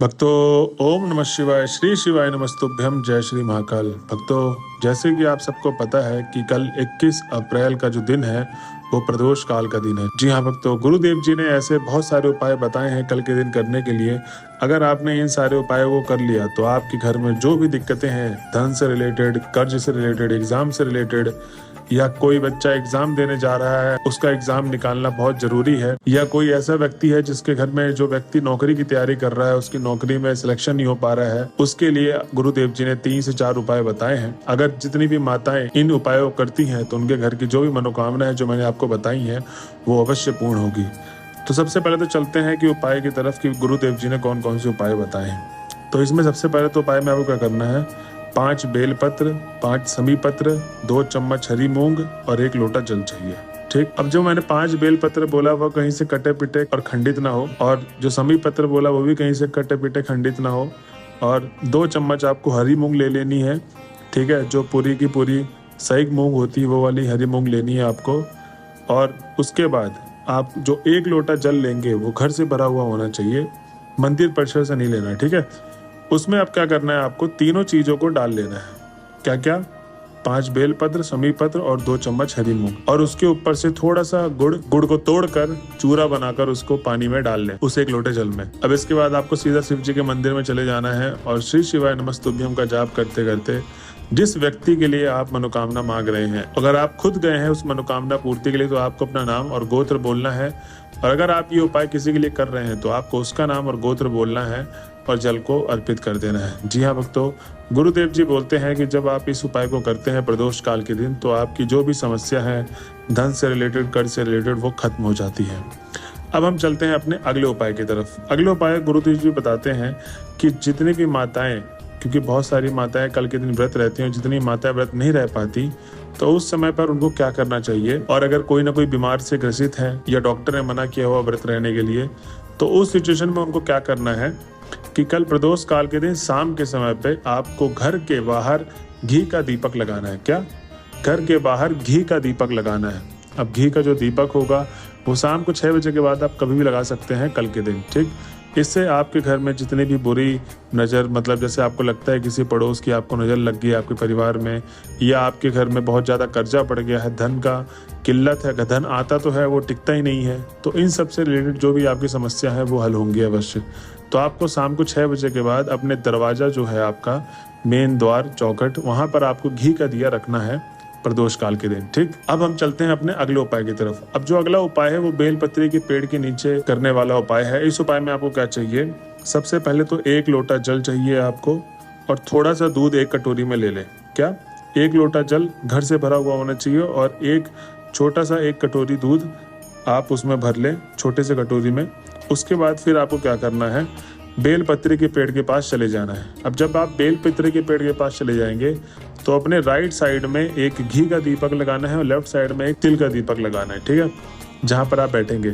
भक्तों, ओम नमः शिवाय, श्री शिवाय नमस्तुभ्यम, जय श्री महाकाल। भक्तों, जैसे कि आप सबको पता है कि कल 21 अप्रैल का जो दिन है वो प्रदोष काल का दिन है। जी हाँ भक्तों, गुरुदेव जी ने ऐसे बहुत सारे उपाय बताए हैं कल के दिन करने के लिए। अगर आपने इन सारे उपायों को कर लिया तो आपके घर में जो भी दिक्कतें हैं, धन से रिलेटेड, कर्ज से रिलेटेड, एग्जाम से रिलेटेड, या कोई बच्चा एग्जाम देने जा रहा है उसका एग्जाम निकालना बहुत जरूरी है, या कोई ऐसा व्यक्ति है जिसके घर में जो व्यक्ति नौकरी की तैयारी कर रहा है उसकी नौकरी में सिलेक्शन नहीं हो पा रहा है, उसके लिए गुरुदेव जी ने 3 से 4 उपाय बताए हैं। अगर जितनी भी माताएं इन उपायों को करती हैं तो उनके घर की जो भी मनोकामना है जो मैंने आपको बताई है वो अवश्य पूर्ण होगी। तो सबसे पहले तो चलते हैं कि उपाय की तरफ कि गुरुदेव जी ने कौन कौन से उपाय बताए हैं। तो इसमें सबसे पहले तो उपाय में आपको क्या करना है, 5 बेलपत्र, 5 समी पत्र, 2 चम्मच हरी मूंग और 1 लोटा जल चाहिए। ठीक। अब जो मैंने 5 बेलपत्र बोला वो कहीं से कटे पिटे और खंडित ना हो, और जो समी पत्र बोला वो भी कहीं से कटे पिटे खंडित ना हो, और 2 चम्मच आपको हरी मूंग ले लेनी है। ठीक है, जो पूरी की पूरी सही मूंग होती है वो वाली हरी मूंग लेनी है आपको। और उसके बाद आप जो 1 लोटा जल लेंगे वो घर से भरा हुआ होना चाहिए, मंदिर परिसर से नहीं लेना। ठीक है, उसमें अब क्या करना है, आपको तीनों चीजों को डाल लेना है। क्या क्या? 5 बेलपत्र, समी पत्र और 2 चम्मच हरी मूंग, और उसके ऊपर से थोड़ा सा गुड़ को तोड़कर चूरा बनाकर उसको पानी में डाल लें, उस 1 लोटे जल में। अब इसके बाद आपको सीधा शिव जी के मंदिर में चले जाना है और श्री शिवाय नमस्तुभ्यम का जाप करते करते जिस व्यक्ति के लिए आप मनोकामना मांग रहे हैं, अगर आप खुद गए हैं उस मनोकामना पूर्ति के लिए तो आपको अपना नाम और गोत्र बोलना है, और अगर आप ये उपाय किसी के लिए कर रहे हैं तो आपको उसका नाम और गोत्र बोलना है और जल को अर्पित कर देना है। जी हाँ भक्तों, गुरुदेव जी बोलते हैं कि जब आप इस उपाय को करते हैं प्रदोष काल के दिन तो आपकी जो भी समस्या है, धन से रिलेटेड, कर्ज से रिलेटेड, वो खत्म हो जाती है। अब हम चलते हैं अपने अगले उपाय की तरफ। अगले उपाय गुरुदेव जी बताते हैं कि जितनी भी माताएं, क्योंकि बहुत सारी माताएं कल के दिन व्रत रहती हैं, जितनी माताएं व्रत नहीं रह पाती तो उस समय पर उनको क्या करना चाहिए, और अगर कोई ना कोई बीमार से ग्रसित है या डॉक्टर ने मना किया हुआ व्रत रहने के लिए, तो उस सिचुएशन में उनको क्या करना है कि कल प्रदोष काल के दिन शाम के समय पे आपको घर के बाहर घी का दीपक लगाना है। क्या? घर के बाहर घी का दीपक लगाना है। अब घी का जो दीपक होगा वो शाम को 6 बजे के बाद आप कभी भी लगा सकते हैं कल के दिन। ठीक। इससे आपके घर में जितनी भी बुरी नज़र, मतलब जैसे आपको लगता है किसी पड़ोस की आपको नज़र लग गई आपके परिवार में, या आपके घर में बहुत ज़्यादा कर्जा पड़ गया है, धन का किल्लत है, धन आता तो है वो टिकता ही नहीं है, तो इन सब से रिलेटेड जो भी आपकी समस्या है वो हल होंगी अवश्य। तो आपको शाम को 6 बजे के बाद अपने दरवाज़ा जो है आपका मेन द्वार, चौखट, वहाँ पर आपको घी का दिया रखना है प्रदोष काल के दिन। ठीक। अब हम चलते हैं अपने अगले उपाय की तरफ। अब जो अगला उपाय है वो बेलपत्री के पेड़ के नीचे करने वाला उपाय है। इस उपाय में आपको क्या चाहिए, सबसे पहले तो 1 लोटा जल चाहिए आपको, और थोड़ा सा दूध 1 कटोरी में ले लें। क्या? 1 लोटा जल घर से भरा हुआ होना चाहिए, और एक छोटा सा 1 कटोरी दूध आप उसमें भर लें, छोटे से कटोरी में। उसके बाद फिर आपको क्या करना है, बेलपत्री के पेड़ के पास चले जाना है। अब जब आप बेलपत्री के पेड़ के पास चले जाएंगे तो अपने राइट साइड में एक घी का दीपक लगाना है और लेफ्ट साइड में एक तिल का दीपक लगाना है। ठीक है, जहाँ पर आप बैठेंगे।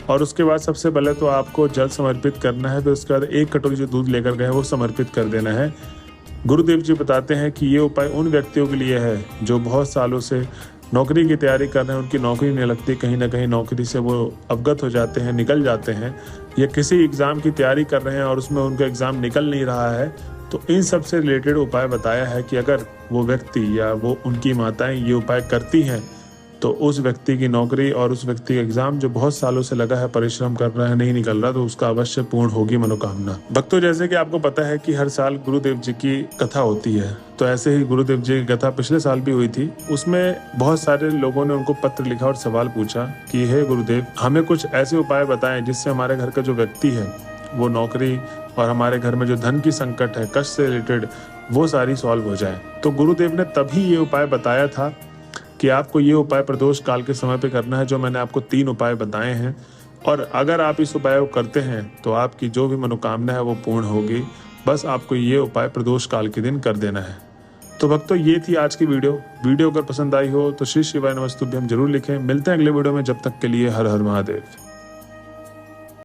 और उसके बाद सबसे पहले तो आपको जल समर्पित करना है, फिर उसके बाद 1 कटोरी जो दूध लेकर गए वो समर्पित कर देना है। गुरुदेव जी बताते हैं कि ये उपाय उन व्यक्तियों के लिए है जो बहुत सालों से नौकरी की तैयारी कर रहे हैं, उनकी नौकरी नहीं लगती, कहीं ना कहीं नौकरी से वो अवगत हो जाते हैं, निकल जाते हैं, या किसी एग्ज़ाम की तैयारी कर रहे हैं और उसमें उनका एग्ज़ाम निकल नहीं रहा है, तो इन सब से रिलेटेड उपाय बताया है कि अगर वो व्यक्ति या वो उनकी माताएं ये उपाय करती हैं तो उस व्यक्ति की नौकरी और उस व्यक्ति का एग्जाम जो बहुत सालों से लगा है, परिश्रम कर रहा है, नहीं निकल रहा, तो उसका अवश्य पूर्ण होगी मनोकामना। भक्तों, जैसे कि आपको पता है कि हर साल गुरुदेव जी की कथा होती है, तो ऐसे ही गुरुदेव जी की कथा पिछले साल भी हुई थी। उसमें बहुत सारे लोगों ने उनको पत्र लिखा और सवाल पूछा कि हे गुरुदेव, हमें कुछ ऐसे उपाय बताएं जिससे हमारे घर का जो व्यक्ति है वो नौकरी और हमारे घर में जो धन की संकट है, कष्ट से रिलेटेड, वो सारी सॉल्व हो जाए। तो गुरुदेव ने तभी ये उपाय बताया था कि आपको ये उपाय प्रदोष काल के समय पे करना है, जो मैंने आपको 3 उपाय बताए हैं। और अगर आप इस उपाय को करते हैं तो आपकी जो भी मनोकामना है वो पूर्ण होगी। बस आपको ये उपाय प्रदोष काल के दिन कर देना है। तो भक्तों, ये थी आज की वीडियो अगर पसंद आई हो तो श्री शिवाय नमस्तुभ्यम जरूर लिखें। मिलते हैं अगले वीडियो में, जब तक के लिए हर हर महादेव।